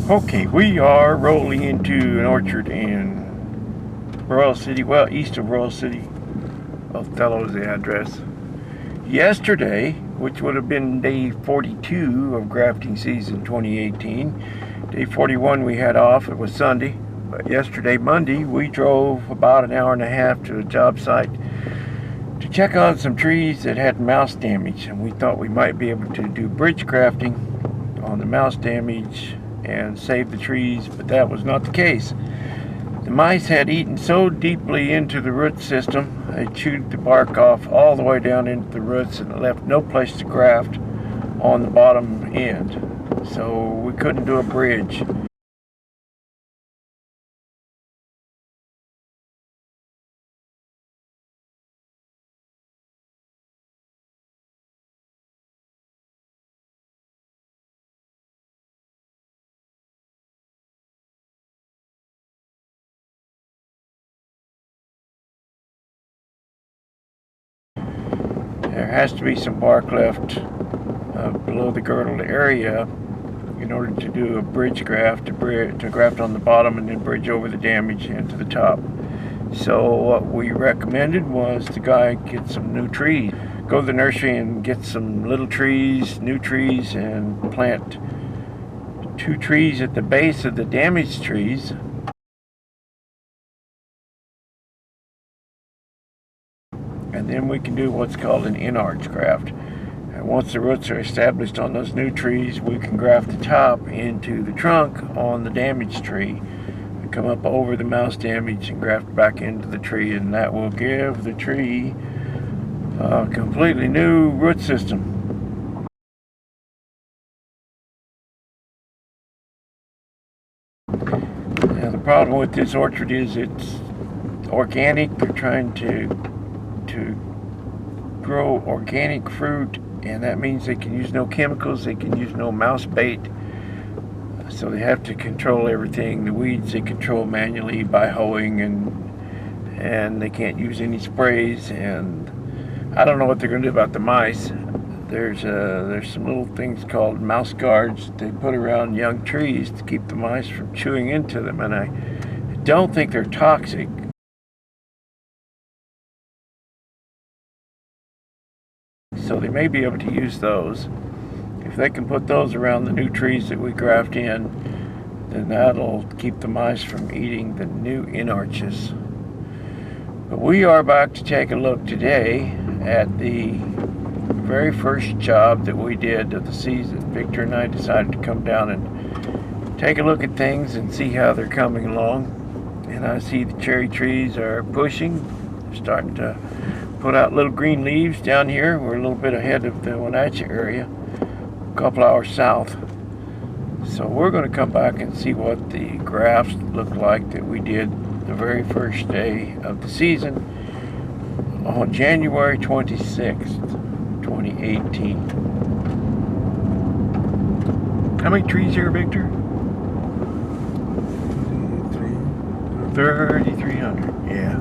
Okay, we are rolling into an orchard in Royal City, well, east of Royal City. Othello's the address. Yesterday, which would have been day 42 of grafting season 2018, day 41 we had off, it was Sunday. But yesterday, Monday, we drove about an hour and a half to a job site to check on some trees that had mouse damage, and we thought we might be able to do bridge grafting on the mouse damage and save the trees, but that was not the case. The mice had eaten so deeply into the root system, they chewed the bark off all the way down into the roots and left no place to graft on the bottom end. So we couldn't do a bridge. There has to be some bark left below the girdled area in order to do a bridge graft, to graft on the bottom and then bridge over the damage into the top. So what we recommended was the guy get some new trees. Go to the nursery and get some little trees, new trees, and plant 2 trees at the base of the damaged trees. And then we can do what's called an in-arch graft. And once the roots are established on those new trees, we can graft the top into the trunk on the damaged tree and come up over the mouse damage and graft back into the tree, and that will give the tree a completely new root system. Now the problem with this orchard is it's organic. They're trying to grow organic fruit, and that means they can use no chemicals, they can use no mouse bait, so they have to control everything. The weeds they control manually by hoeing, and they can't use any sprays. And I don't know what they're going to do about the mice. There's some little things called mouse guards they put around young trees to keep the mice from chewing into them, and I don't think they're toxic. So they may be able to use those. If they can put those around the new trees that we graft in, then that'll keep the mice from eating the new in-arches. But we are back to take a look today at the very first job that we did of the season. Victor and I decided to come down and take a look at things and see how they're coming along. And I see the cherry trees are pushing, starting to put out little green leaves down here. We're a little bit ahead of the Wenatchee area, a couple hours south. So we're going to come back and see what the grafts look like that we did the very first day of the season on January 26th, 2018. How many trees here, Victor? 3,300, yeah.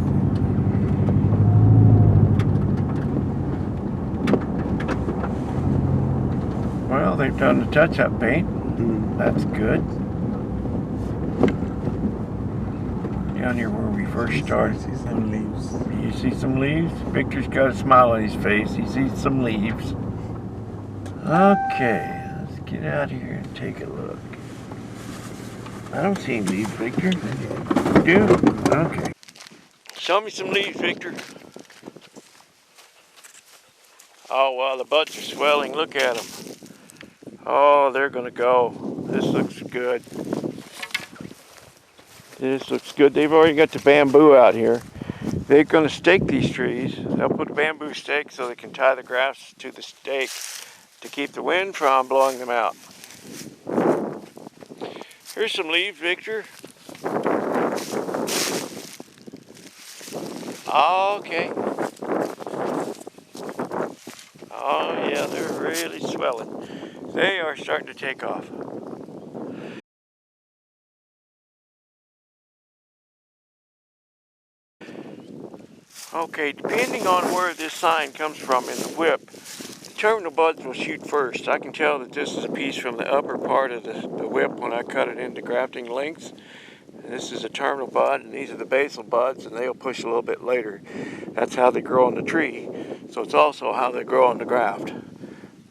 Well, they've done the touch-up paint. That's good. Down here where we first started. I see some leaves. You see some leaves? Victor's got a smile on his face. He sees some leaves. Okay, let's get out here and take a look. I don't see any leaves, Victor. You do? Okay. Show me some leaves, Victor. Oh, wow, the buds are swelling. Look at them. Oh, they're going to go. This looks good. This looks good. They've already got the bamboo out here. They're going to stake these trees. They'll put a bamboo stake so they can tie the grafts to the stake to keep the wind from blowing them out. Here's some leaves, Victor. Okay. Oh yeah, they're really swelling. They are starting to take off. Okay, depending on where this sign comes from in the whip, terminal buds will shoot first. I can tell that this is a piece from the upper part of the whip when I cut it into grafting lengths. And this is a terminal bud, and these are the basal buds, and they'll push a little bit later. That's how they grow on the tree. So it's also how they grow on the graft.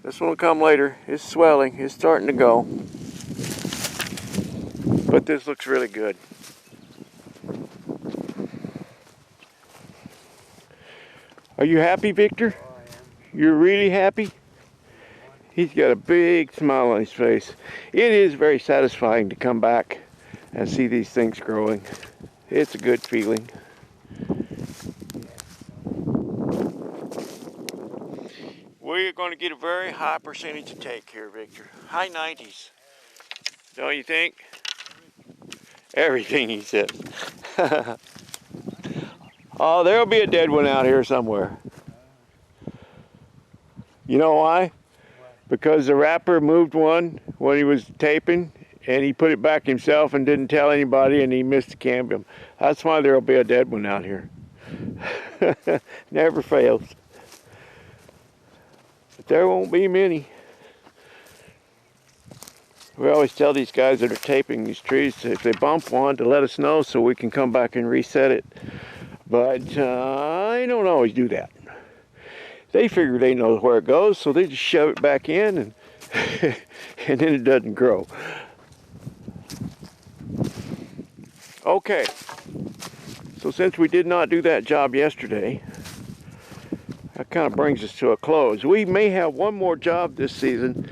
This one will come later. It's swelling. It's starting to go. But this looks really good. Are you happy, Victor? Oh, I am. You're really happy? He's got a big smile on his face. It is very satisfying to come back and see these things growing. It's a good feeling. We're going to get a very high percentage of take here, Victor. High 90s. Don't you think? Everything, he says. Oh, there'll be a dead one out here somewhere. You know why? Because the wrapper moved one when he was taping, and he put it back himself and didn't tell anybody, and he missed the cambium. That's why there'll be a dead one out here. Never fails. But there won't be many. We always tell these guys that are taping these trees, if they bump one, to let us know so we can come back and reset it. But I don't always do that. They figure they know where it goes, so they just shove it back in, and and then it doesn't grow. Okay, so since we did not do that job yesterday, that kind of brings us to a close. We may have one more job this season.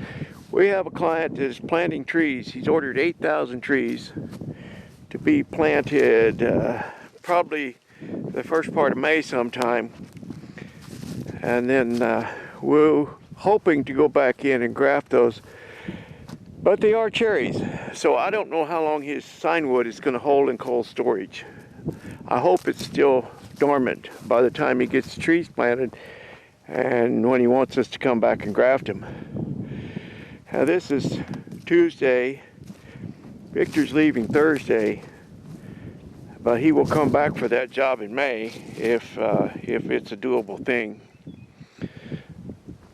We have a client that is planting trees. He's ordered 8,000 trees to be planted probably the first part of May sometime. And then we're hoping to go back in and graft those. But they are cherries, so I don't know how long his sign wood is going to hold in cold storage. I hope it's still dormant by the time he gets the trees planted and when he wants us to come back and graft them. Now this is Tuesday. Victor's leaving Thursday, but he will come back for that job in May if it's a doable thing.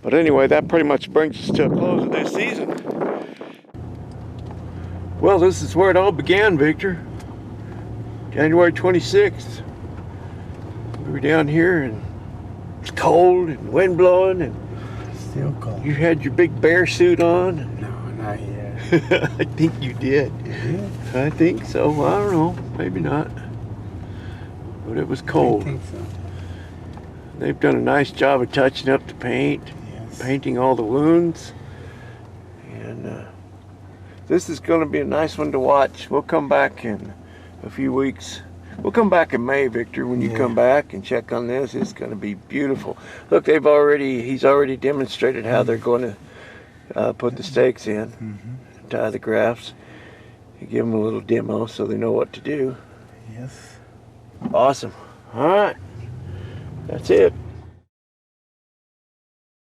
But anyway, that pretty much brings us to a close of this season. Well, this is where it all began, Victor. January 26th. We were down here and it's cold and wind blowing, and Still cold. you had your big bear suit on. No, not yet. I think you did. Yeah. I think so. I don't know. Maybe not. But it was cold. I think so. They've done a nice job of touching up the paint, Yes. painting all the wounds. And this is going to be a nice one to watch. We'll come back in a few weeks. We'll come back in May, Victor, when you Yeah. come back and check on this. It's going to be beautiful. Look, he's already demonstrated how they're going to put the stakes in, tie the grafts. You give them a little demo so they know what to do. Yes. Awesome. All right. That's it.